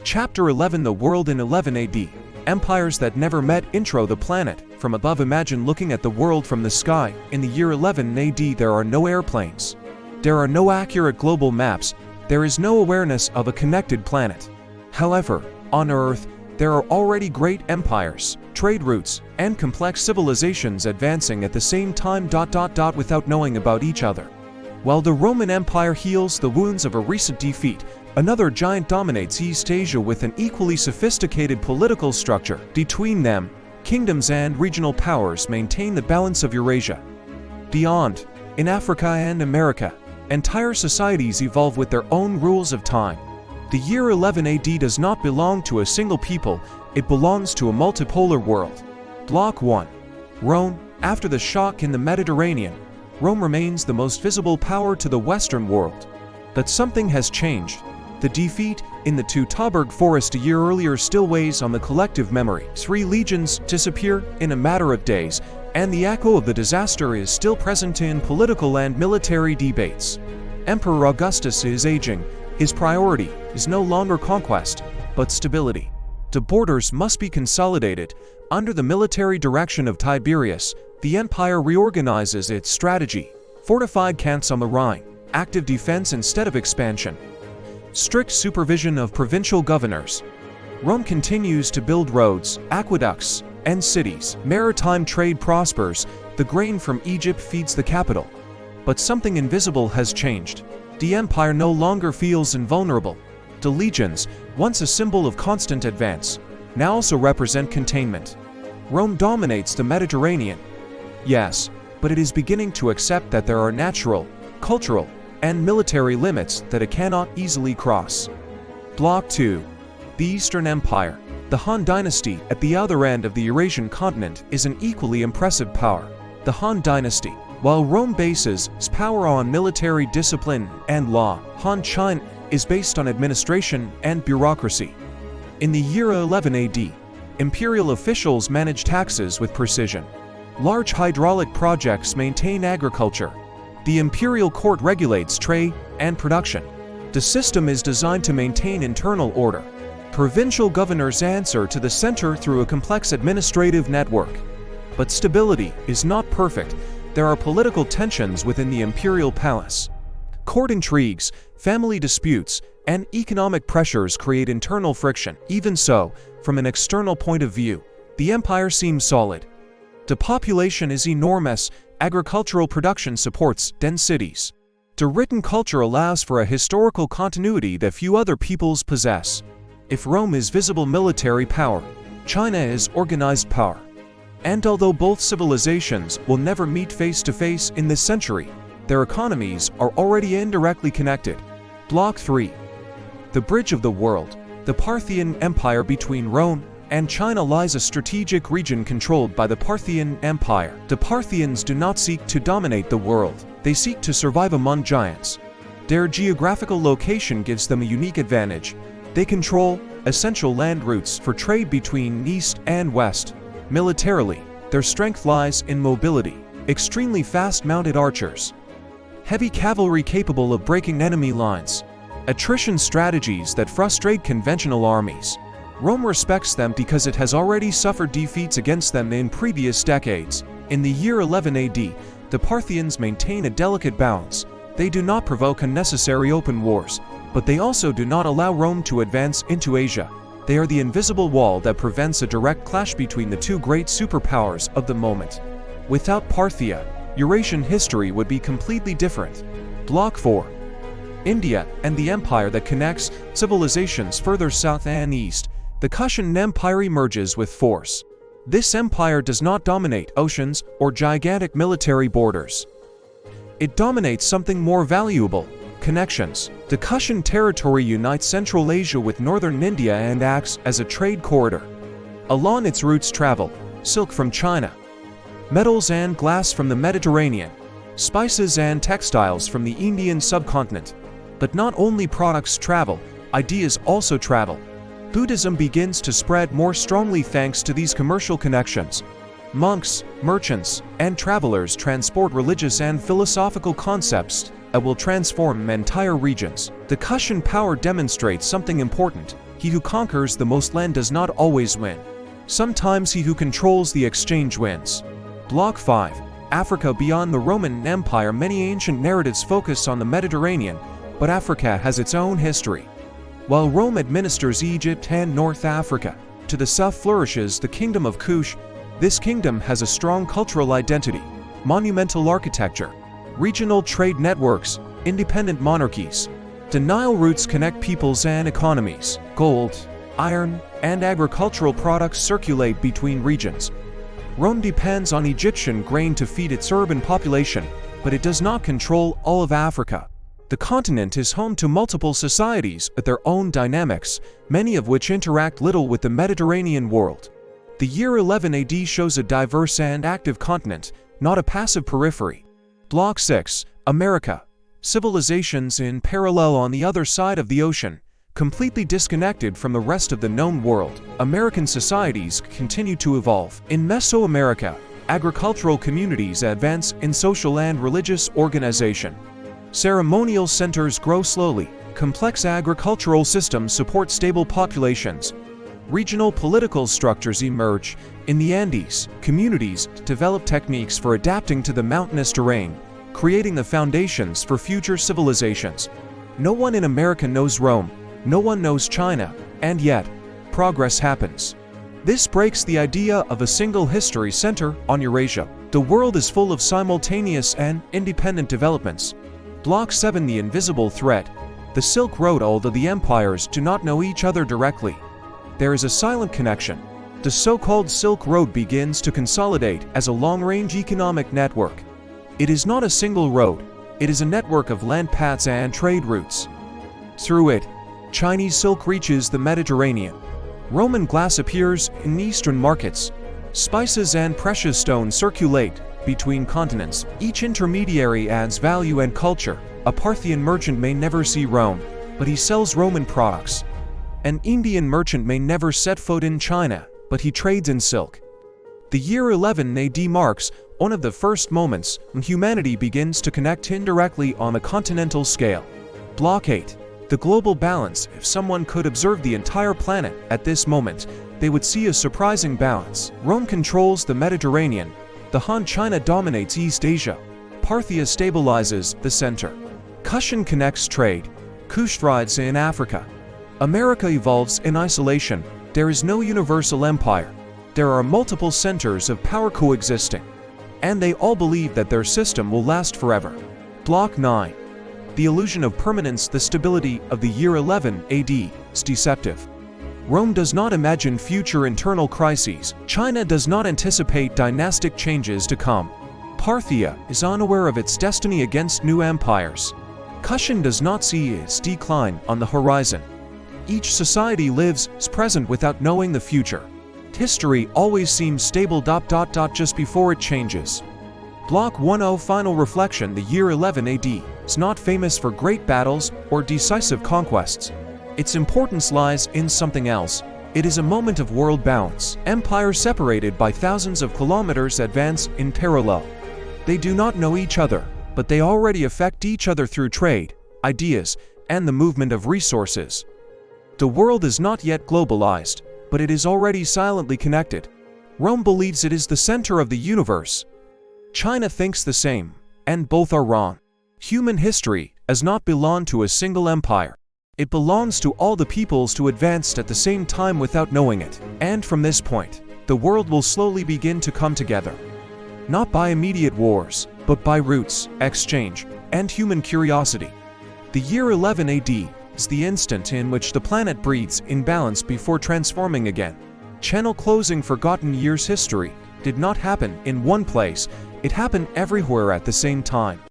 Chapter 11: The World in 11 AD. Empires that never met. Intro. The planet from above. Imagine looking at the world from the sky. In the year 11 AD there are no airplanes. There are no accurate global maps. There is no awareness of a connected planet. However, on Earth, there are already great empires, trade routes, and complex civilizations advancing at the same time. Without knowing about each other. While the Roman Empire heals the wounds of a recent defeat, another giant dominates East Asia with an equally sophisticated political structure. Between them, kingdoms and regional powers maintain the balance of Eurasia. Beyond, in Africa and America, entire societies evolve with their own rules of time. The year 11 AD does not belong to a single people, it belongs to a multipolar world. Block 1. Rome. After the shock in the Mediterranean, Rome remains the most visible power to the Western world. But something has changed. The defeat in the Teutoburg forest a year earlier still weighs on the collective memory. 3 legions disappear in a matter of days, and the echo of the disaster is still present in political and military debates. Emperor Augustus is aging. His priority is no longer conquest, but stability. The borders must be consolidated. Under the military direction of Tiberius, the empire reorganizes its strategy. Fortified camps on the Rhine, active defense instead of expansion. Strict supervision of provincial governors. Rome continues to build roads, aqueducts, and cities. Maritime trade prospers. The grain from Egypt feeds the capital. But something invisible has changed. The empire no longer feels invulnerable. The legions, once a symbol of constant advance, now also represent containment. Rome dominates the Mediterranean. Yes, but it is beginning to accept that there are natural, cultural, and military limits that it cannot easily cross. Block 2. The Eastern Empire. The Han Dynasty, at the other end of the Eurasian continent, is an equally impressive power. The Han Dynasty. While Rome bases its power on military discipline and law, Han China is based on administration and bureaucracy. In the year 11 AD, imperial officials manage taxes with precision. Large hydraulic projects maintain agriculture. The imperial court regulates trade and production. The system is designed to maintain internal order. Provincial governors answer to the center through a complex administrative network. But stability is not perfect. There are political tensions within the imperial palace. Court intrigues, family disputes, and economic pressures create internal friction. Even so, from an external point of view, the empire seems solid. The population is enormous. Agricultural production supports dense cities. The written culture allows for a historical continuity that few other peoples possess. If Rome is visible military power, China is organized power. And although both civilizations will never meet face to face in this century, their economies are already indirectly connected. Block 3. The Bridge of the World. The Parthian Empire. Between Rome and China lies a strategic region controlled by the Parthian Empire. The Parthians do not seek to dominate the world, they seek to survive among giants. Their geographical location gives them a unique advantage. They control essential land routes for trade between East and West. Militarily, their strength lies in mobility, extremely fast-mounted archers, heavy cavalry capable of breaking enemy lines, attrition strategies that frustrate conventional armies. Rome respects them because it has already suffered defeats against them in previous decades. In the year 11 AD, the Parthians maintain a delicate balance. They do not provoke unnecessary open wars, but they also do not allow Rome to advance into Asia. They are the invisible wall that prevents a direct clash between the two great superpowers of the moment. Without Parthia, Eurasian history would be completely different. Block 4. India and the empire that connects civilizations further south and east. The Kushan Empire emerges with force. This empire does not dominate oceans or gigantic military borders. It dominates something more valuable: connections. The Kushan territory unites Central Asia with northern India and acts as a trade corridor. Along its routes travel silk from China, metals and glass from the Mediterranean, spices and textiles from the Indian subcontinent. But not only products travel, ideas also travel. Buddhism begins to spread more strongly thanks to these commercial connections. Monks, merchants, and travelers transport religious and philosophical concepts that will transform entire regions. The Kushan power demonstrates something important. He who conquers the most land does not always win. Sometimes he who controls the exchange wins. Block 5. Africa beyond the Roman Empire. Many ancient narratives focus on the Mediterranean, but Africa has its own history. While Rome administers Egypt and North Africa, to the south flourishes the kingdom of Kush. This kingdom has a strong cultural identity, monumental architecture, regional trade networks, independent monarchies. The Nile routes connect peoples and economies. Gold, iron, and agricultural products circulate between regions. Rome depends on Egyptian grain to feed its urban population, but it does not control all of Africa. The continent is home to multiple societies with their own dynamics, many of which interact little with the Mediterranean world. The year 11 AD shows a diverse and active continent, not a passive periphery. Block 6. America. Civilizations in parallel on the other side of the ocean, completely disconnected from the rest of the known world. American societies continue to evolve. In Mesoamerica, agricultural communities advance in social and religious organization. Ceremonial centers grow slowly. Complex agricultural systems support stable populations. Regional political structures emerge. In the Andes, communities develop techniques for adapting to the mountainous terrain, creating the foundations for future civilizations. No one in America knows Rome, no one knows China, and yet, progress happens. This breaks the idea of a single history center on Eurasia. The world is full of simultaneous and independent developments. Block 7. The invisible threat. The Silk Road. Although the empires do not know each other directly, there is a silent connection. The so-called Silk Road begins to consolidate as a long-range economic network. It is not a single road, it is a network of land paths and trade routes. Through it, Chinese silk reaches the Mediterranean. Roman glass appears in eastern markets. Spices and precious stones circulate between continents. Each intermediary adds value and culture. A Parthian merchant may never see Rome, but he sells Roman products. An Indian merchant may never set foot in China, but he trades in silk. The year 11 AD marks one of the first moments when humanity begins to connect indirectly on a continental scale. Block 8. The global balance. If someone could observe the entire planet at this moment, they would see a surprising balance. Rome controls the Mediterranean. The Han China dominates East Asia. Parthia stabilizes the center. Kushan connects trade. Kush thrives in Africa. America evolves in isolation. There is no universal empire. There are multiple centers of power coexisting, and they all believe that their system will last forever. Block 9. The illusion of permanence. The stability of the year 11 AD is deceptive. Rome does not imagine future internal crises. China does not anticipate dynastic changes to come. Parthia is unaware of its destiny against new empires. Kushan does not see its decline on the horizon. Each society lives its present without knowing the future. History always seems stable just before it changes. Block 10. Final reflection. The year 11 AD is not famous for great battles or decisive conquests. Its importance lies in something else. It is a moment of world balance. Empires separated by thousands of kilometers advance in parallel. They do not know each other, but they already affect each other through trade, ideas, and the movement of resources. The world is not yet globalized, but it is already silently connected. Rome believes it is the center of the universe. China thinks the same, and both are wrong. Human history has not belonged to a single empire. It belongs to all the peoples who advanced at the same time without knowing it. And from this point, the world will slowly begin to come together. Not by immediate wars, but by roots, exchange, and human curiosity. The year 11 AD is the instant in which the planet breathes in balance before transforming again. Channel closing. Forgotten years. History did not happen in one place, it happened everywhere at the same time.